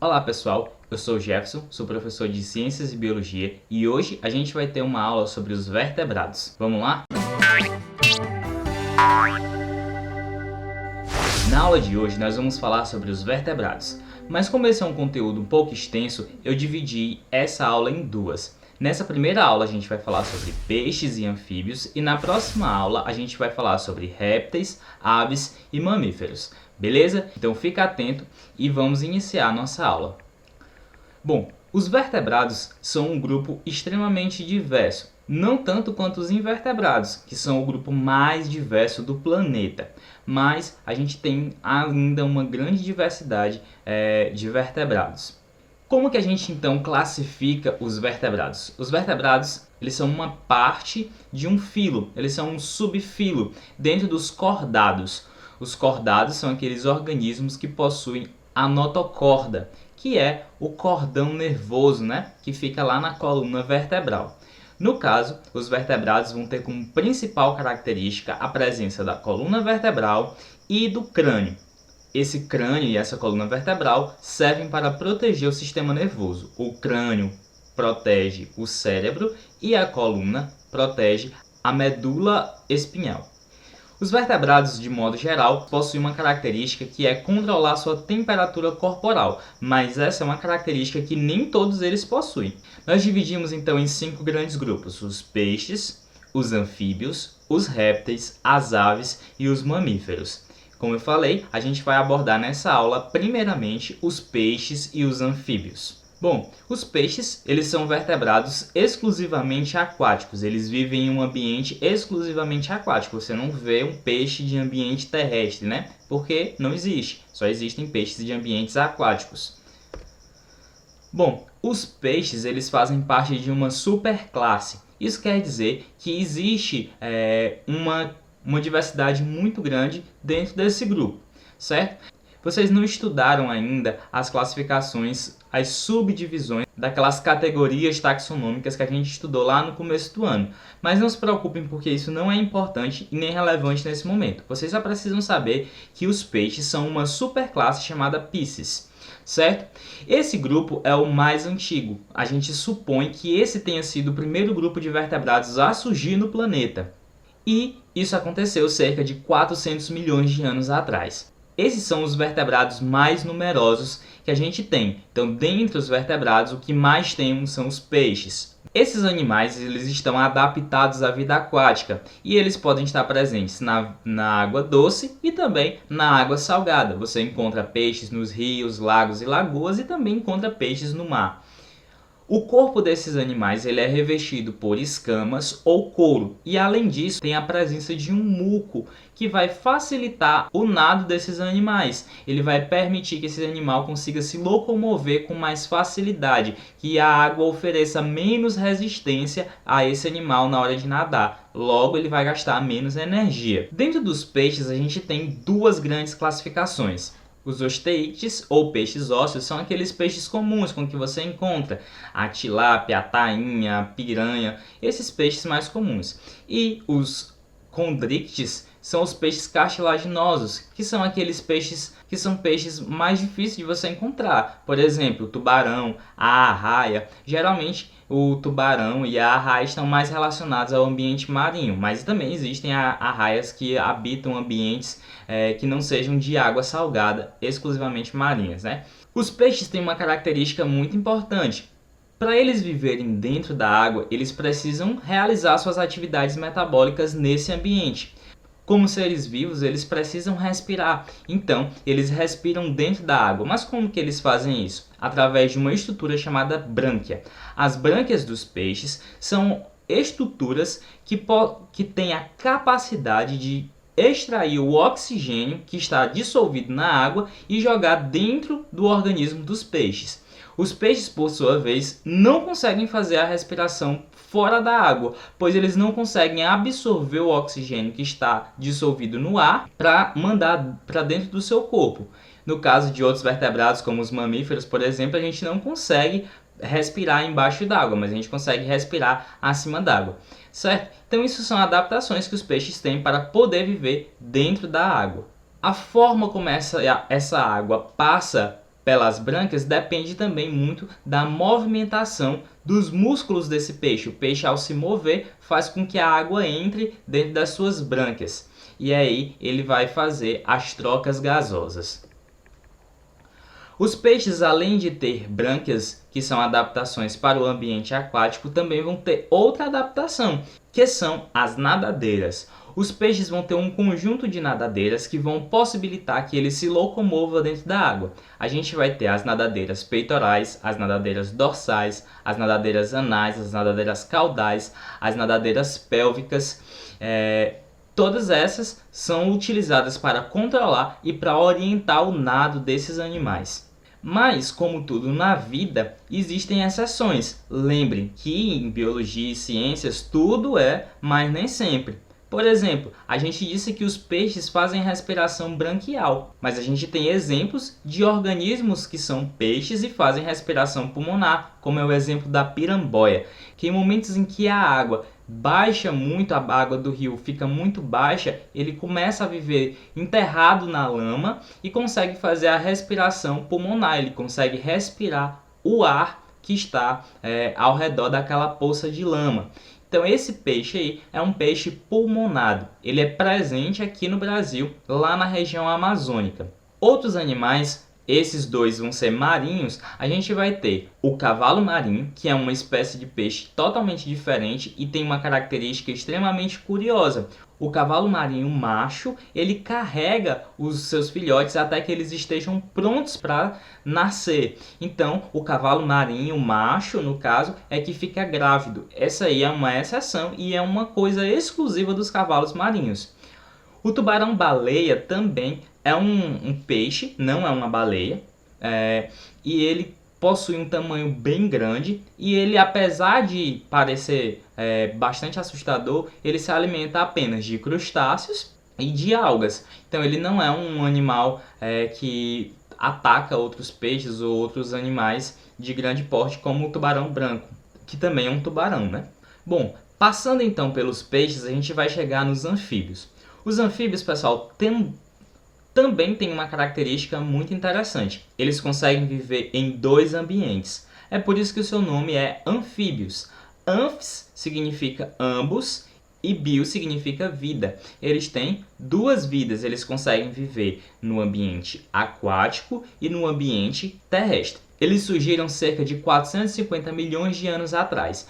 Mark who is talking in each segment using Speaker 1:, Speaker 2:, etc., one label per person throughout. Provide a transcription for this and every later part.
Speaker 1: Olá pessoal, eu sou o Jefferson, sou professor de Ciências e Biologia e hoje a gente vai ter uma aula sobre os vertebrados. Vamos lá? Na aula de hoje nós vamos falar sobre os vertebrados, mas como esse é um conteúdo um pouco extenso, eu dividi essa aula em duas. Nessa primeira aula a gente vai falar sobre peixes e anfíbios e na próxima aula a gente vai falar sobre répteis, aves e mamíferos. Beleza? Então fica atento e vamos iniciar a nossa aula. Bom, os vertebrados são um grupo extremamente diverso, não tanto quanto os invertebrados, que são o grupo mais diverso do planeta, mas a gente tem ainda uma grande diversidade de vertebrados. Como que a gente então classifica os vertebrados? Os vertebrados eles são uma parte de um filo, eles são um subfilo dentro dos cordados. Os cordados são aqueles organismos que possuem a notocorda, que é o cordão nervoso, que fica lá na coluna vertebral. No caso, os vertebrados vão ter como principal característica a presença da coluna vertebral e do crânio. Esse crânio e essa coluna vertebral servem para proteger o sistema nervoso. O crânio protege o cérebro e a coluna protege a medula espinhal. Os vertebrados, de modo geral, possuem uma característica que é controlar sua temperatura corporal, mas essa é uma característica que nem todos eles possuem. Nós dividimos então em 5 grandes grupos: os peixes, os anfíbios, os répteis, as aves e os mamíferos. Como eu falei, a gente vai abordar nessa aula primeiramente os peixes e os anfíbios. Bom, os peixes, eles são vertebrados exclusivamente aquáticos, eles vivem em um ambiente exclusivamente aquático. Você não vê um peixe de ambiente terrestre, Porque não existe, só existem peixes de ambientes aquáticos. Bom, os peixes, eles fazem parte de uma superclasse. Isso quer dizer que existe uma diversidade muito grande dentro desse grupo, certo? Vocês não estudaram ainda as classificações, as subdivisões daquelas categorias taxonômicas que a gente estudou lá no começo do ano. Mas não se preocupem porque isso não é importante e nem relevante nesse momento. Vocês só precisam saber que os peixes são uma superclasse chamada Piscis, certo? Esse grupo é o mais antigo. A gente supõe que esse tenha sido o primeiro grupo de vertebrados a surgir no planeta. E isso aconteceu cerca de 400 milhões de anos atrás. Esses são os vertebrados mais numerosos que a gente tem. Então, dentre os vertebrados, o que mais temos são os peixes. Esses animais eles estão adaptados à vida aquática e eles podem estar presentes na água doce e também na água salgada. Você encontra peixes nos rios, lagos e lagoas e também encontra peixes no mar. O corpo desses animais ele é revestido por escamas ou couro e além disso tem a presença de um muco que vai facilitar o nado desses animais. Ele vai permitir que esse animal consiga se locomover com mais facilidade, que a água ofereça menos resistência a esse animal na hora de nadar. Logo ele vai gastar menos energia. Dentro dos peixes a gente tem duas grandes classificações. Os osteites, ou peixes ósseos, são aqueles peixes comuns com que você encontra a tilápia, a tainha, a piranha, esses peixes mais comuns. E os condrictes são os peixes cartilaginosos, que são aqueles peixes que são peixes mais difíceis de você encontrar. Por exemplo, o tubarão, a arraia. Geralmente o tubarão e a arraia estão mais relacionados ao ambiente marinho, mas também existem arraias que habitam ambientes que não sejam de água salgada, exclusivamente marinhas, Os peixes têm uma característica muito importante. Para eles viverem dentro da água, eles precisam realizar suas atividades metabólicas nesse ambiente. Como seres vivos, eles precisam respirar, então eles respiram dentro da água. Mas como que eles fazem isso? Através de uma estrutura chamada brânquia. As brânquias dos peixes são estruturas que têm a capacidade de extrair o oxigênio que está dissolvido na água e jogar dentro do organismo dos peixes. Os peixes, por sua vez, não conseguem fazer a respiração fora da água, pois eles não conseguem absorver o oxigênio que está dissolvido no ar para mandar para dentro do seu corpo. No caso de outros vertebrados, como os mamíferos, por exemplo, a gente não consegue respirar embaixo d'água, mas a gente consegue respirar acima d'água, certo? Então isso são adaptações que os peixes têm para poder viver dentro da água. A forma como essa água passa pelas brânquias depende também muito da movimentação dos músculos desse peixe. O peixe, ao se mover, faz com que a água entre dentro das suas brânquias. E aí ele vai fazer as trocas gasosas. Os peixes, além de ter brânquias, que são adaptações para o ambiente aquático, também vão ter outra adaptação, que são as nadadeiras. Os peixes vão ter um conjunto de nadadeiras que vão possibilitar que ele se locomova dentro da água. A gente vai ter as nadadeiras peitorais, as nadadeiras dorsais, as nadadeiras anais, as nadadeiras caudais, as nadadeiras pélvicas. Todas essas são utilizadas para controlar e para orientar o nado desses animais. Mas, como tudo na vida, existem exceções. Lembre que em biologia e ciências tudo é, mas nem sempre. Por exemplo, a gente disse que os peixes fazem respiração branquial, mas a gente tem exemplos de organismos que são peixes e fazem respiração pulmonar, como é o exemplo da piramboia, que em momentos em que a água baixa muito, a água do rio fica muito baixa, ele começa a viver enterrado na lama e consegue fazer a respiração pulmonar, ele consegue respirar o ar que está ao redor daquela poça de lama. Então esse peixe aí é um peixe pulmonado. Ele é presente aqui no Brasil, lá na região amazônica. Outros animais, esses dois vão ser marinhos, a gente vai ter o cavalo marinho, que é uma espécie de peixe totalmente diferente e tem uma característica extremamente curiosa. O cavalo marinho macho, ele carrega os seus filhotes até que eles estejam prontos para nascer. Então, o cavalo marinho macho, no caso, é que fica grávido. Essa aí é uma exceção e é uma coisa exclusiva dos cavalos marinhos. O tubarão-baleia também é um peixe, não é uma baleia, e ele possui um tamanho bem grande e ele, apesar de parecer bastante assustador, ele se alimenta apenas de crustáceos e de algas. Então ele não é um animal que ataca outros peixes ou outros animais de grande porte, como o tubarão branco, que também é um tubarão, né? Bom, passando então pelos peixes, a gente vai chegar nos anfíbios. Os anfíbios, pessoal, também tem uma característica muito interessante. Eles conseguem viver em dois ambientes. É por isso que o seu nome é anfíbios. Anfs significa ambos e bio significa vida. Eles têm duas vidas. Eles conseguem viver no ambiente aquático e no ambiente terrestre. Eles surgiram cerca de 450 milhões de anos atrás.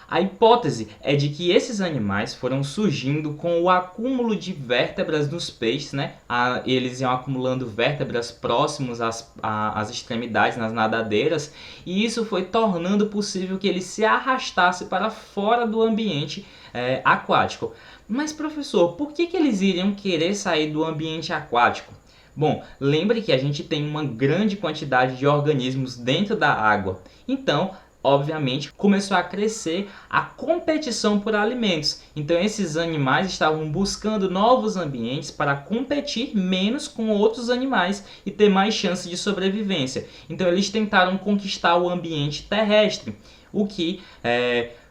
Speaker 1: A hipótese é de que esses animais foram surgindo com o acúmulo de vértebras nos peixes, né? Eles iam acumulando vértebras próximos às extremidades, nas nadadeiras, e isso foi tornando possível que eles se arrastassem para fora do ambiente aquático. Mas, professor, por que eles iriam querer sair do ambiente aquático? Bom, lembre que a gente tem uma grande quantidade de organismos dentro da água. Então, obviamente, começou a crescer a competição por alimentos. Então esses animais estavam buscando novos ambientes para competir menos com outros animais e ter mais chance de sobrevivência. Então eles tentaram conquistar o ambiente terrestre, o que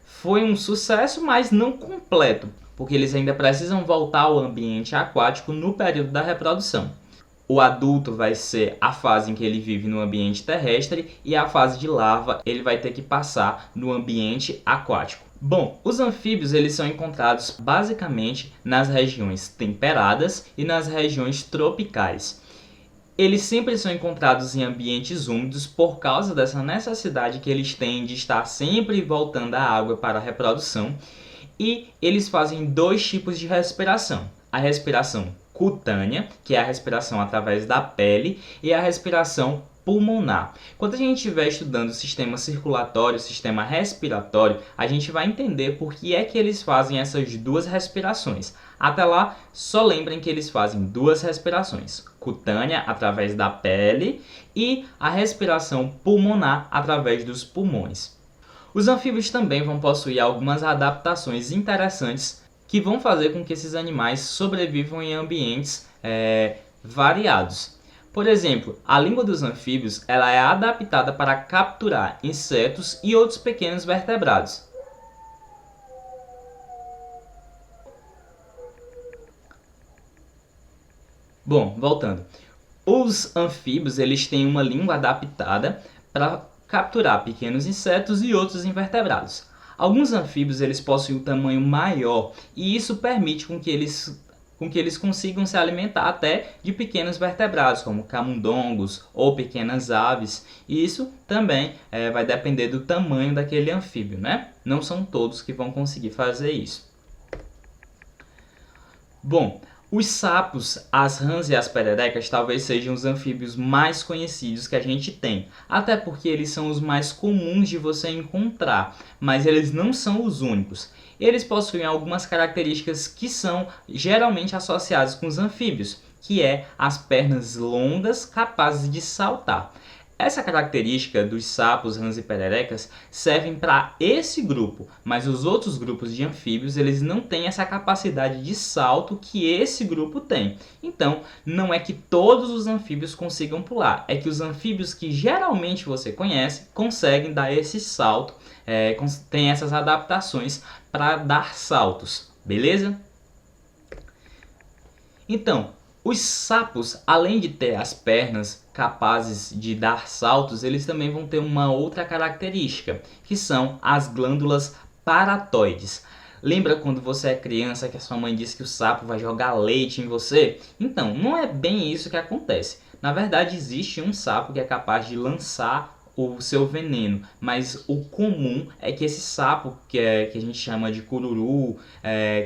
Speaker 1: foi um sucesso, mas não completo, porque eles ainda precisam voltar ao ambiente aquático no período da reprodução. O adulto vai ser a fase em que ele vive no ambiente terrestre e a fase de larva ele vai ter que passar no ambiente aquático. Bom, os anfíbios eles são encontrados basicamente nas regiões temperadas e nas regiões tropicais. Eles sempre são encontrados em ambientes úmidos por causa dessa necessidade que eles têm de estar sempre voltando à água para a reprodução, e eles fazem dois tipos de respiração. A respiração cutânea, que é a respiração através da pele, e a respiração pulmonar. Quando a gente estiver estudando o sistema circulatório, o sistema respiratório, a gente vai entender por que é que eles fazem essas duas respirações. Até lá, só lembrem que eles fazem duas respirações, cutânea através da pele e a respiração pulmonar através dos pulmões. Os anfíbios também vão possuir algumas adaptações interessantes que vão fazer com que esses animais sobrevivam em ambientes variados. Por exemplo, a língua dos anfíbios ela é adaptada para capturar insetos e outros pequenos vertebrados. Bom, voltando. Os anfíbios, eles têm uma língua adaptada para capturar pequenos insetos e outros invertebrados. Alguns anfíbios eles possuem um tamanho maior e isso permite com que eles consigam se alimentar até de pequenos vertebrados, como camundongos ou pequenas aves. E isso também vai depender do tamanho daquele anfíbio, né? Não são todos que vão conseguir fazer isso. Bom, os sapos, as rãs e as pererecas talvez sejam os anfíbios mais conhecidos que a gente tem, até porque eles são os mais comuns de você encontrar, mas eles não são os únicos. Eles possuem algumas características que são geralmente associadas com os anfíbios, que é as pernas longas capazes de saltar. Essa característica dos sapos, rãs e pererecas servem para esse grupo, mas os outros grupos de anfíbios eles não têm essa capacidade de salto que esse grupo tem. Então, não é que todos os anfíbios consigam pular, é que os anfíbios que geralmente você conhece conseguem dar esse salto, tem essas adaptações para dar saltos, beleza? Então, os sapos, além de ter as pernas capazes de dar saltos, eles também vão ter uma outra característica, que são as glândulas paratoides. Lembra quando você é criança que a sua mãe disse que o sapo vai jogar leite em você? Então, não é bem isso que acontece. Na verdade, existe um sapo que é capaz de lançar o seu veneno, mas o comum é que esse sapo que a gente chama de cururu,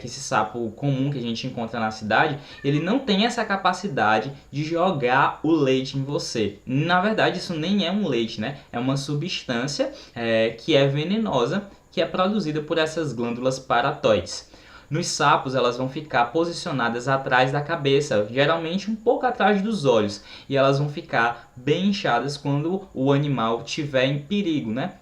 Speaker 1: que esse sapo comum que a gente encontra na cidade, ele não tem essa capacidade de jogar o leite em você. Na verdade, isso nem é um leite, né? É uma substância que é venenosa, que é produzida por essas glândulas paratoides. Nos sapos, elas vão ficar posicionadas atrás da cabeça, geralmente um pouco atrás dos olhos, e elas vão ficar bem inchadas quando o animal estiver em perigo, né?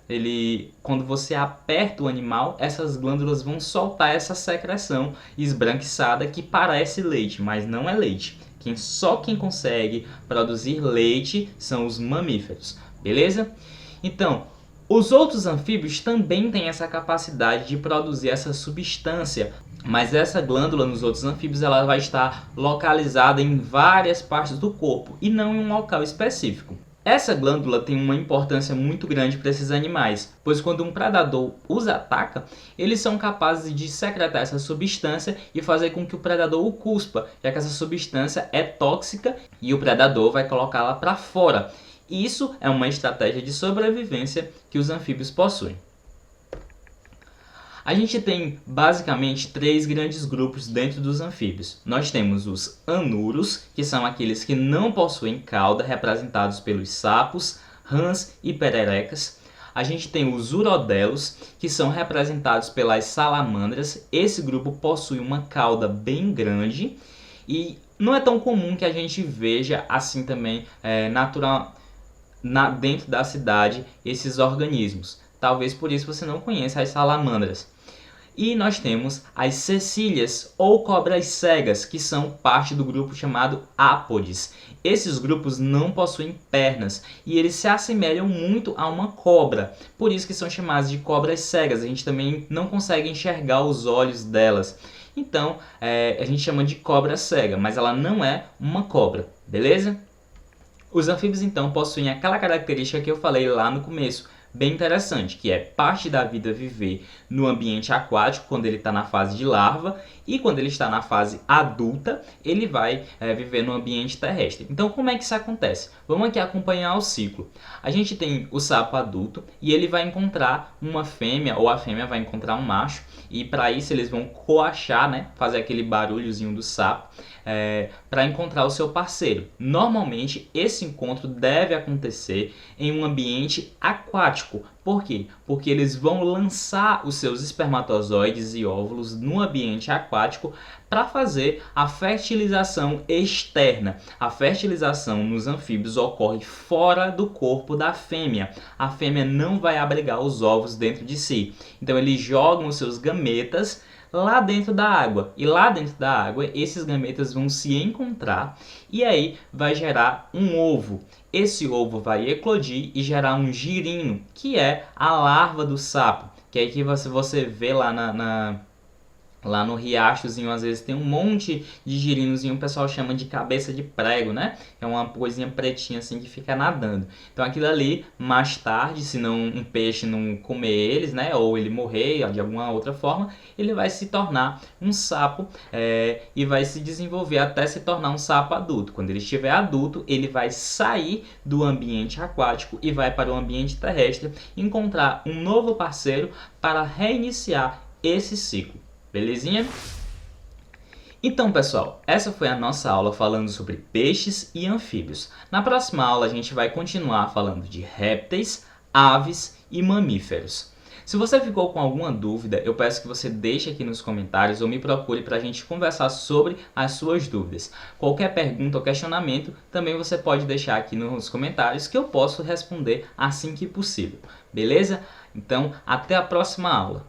Speaker 1: Quando você aperta o animal, essas glândulas vão soltar essa secreção esbranquiçada que parece leite, mas não é leite. Só quem consegue produzir leite são os mamíferos, beleza? Então, os outros anfíbios também têm essa capacidade de produzir essa substância, mas essa glândula nos outros anfíbios ela vai estar localizada em várias partes do corpo e não em um local específico. Essa glândula tem uma importância muito grande para esses animais, pois quando um predador os ataca, eles são capazes de secretar essa substância e fazer com que o predador o cuspa, já que essa substância é tóxica e o predador vai colocá-la para fora. Isso é uma estratégia de sobrevivência que os anfíbios possuem. A gente tem basicamente 3 grandes grupos dentro dos anfíbios. Nós temos os anuros, que são aqueles que não possuem cauda, representados pelos sapos, rãs e pererecas. A gente tem os urodelos, que são representados pelas salamandras. Esse grupo possui uma cauda bem grande e não é tão comum que a gente veja assim também dentro da cidade esses organismos. Talvez por isso você não conheça as salamandras. E nós temos as cecílias ou cobras cegas, que são parte do grupo chamado ápodes. Esses grupos não possuem pernas e eles se assemelham muito a uma cobra, por isso que são chamados de cobras cegas. A gente também não consegue enxergar os olhos delas. Então, a gente chama de cobra cega, mas ela não é uma cobra, beleza? Os anfíbios então possuem aquela característica que eu falei lá no começo, bem interessante, que é parte da vida viver no ambiente aquático quando ele está na fase de larva e quando ele está na fase adulta ele vai viver no ambiente terrestre. Então como é que isso acontece? Vamos aqui acompanhar o ciclo. A gente tem o sapo adulto e ele vai encontrar uma fêmea ou a fêmea vai encontrar um macho e para isso eles vão coachar, né? Fazer aquele barulhozinho do sapo para encontrar o seu parceiro. Normalmente esse encontro deve acontecer em um ambiente aquático. Por quê? Porque eles vão lançar os seus espermatozoides e óvulos no ambiente aquático para fazer a fertilização externa. A fertilização nos anfíbios ocorre fora do corpo da fêmea. A fêmea não vai abrigar os ovos dentro de si. Então eles jogam os seus gametas lá dentro da água. E lá dentro da água, esses gametas vão se encontrar e aí vai gerar um ovo. Esse ovo vai eclodir e gerar um girino, que é a larva do sapo. Que é que você vê lá Lá no riachozinho, às vezes tem um monte de girinozinho, o pessoal chama de cabeça de prego, né? É uma coisinha pretinha assim que fica nadando. Então aquilo ali, mais tarde, se não um peixe não comer eles, né? Ou ele morrer de alguma outra forma, ele vai se tornar um sapo e vai se desenvolver até se tornar um sapo adulto. Quando ele estiver adulto, ele vai sair do ambiente aquático e vai para o ambiente terrestre encontrar um novo parceiro para reiniciar esse ciclo. Belezinha? Então, pessoal, essa foi a nossa aula falando sobre peixes e anfíbios. Na próxima aula, a gente vai continuar falando de répteis, aves e mamíferos. Se você ficou com alguma dúvida, eu peço que você deixe aqui nos comentários ou me procure para a gente conversar sobre as suas dúvidas. Qualquer pergunta ou questionamento, também você pode deixar aqui nos comentários que eu posso responder assim que possível. Beleza? Então, até a próxima aula!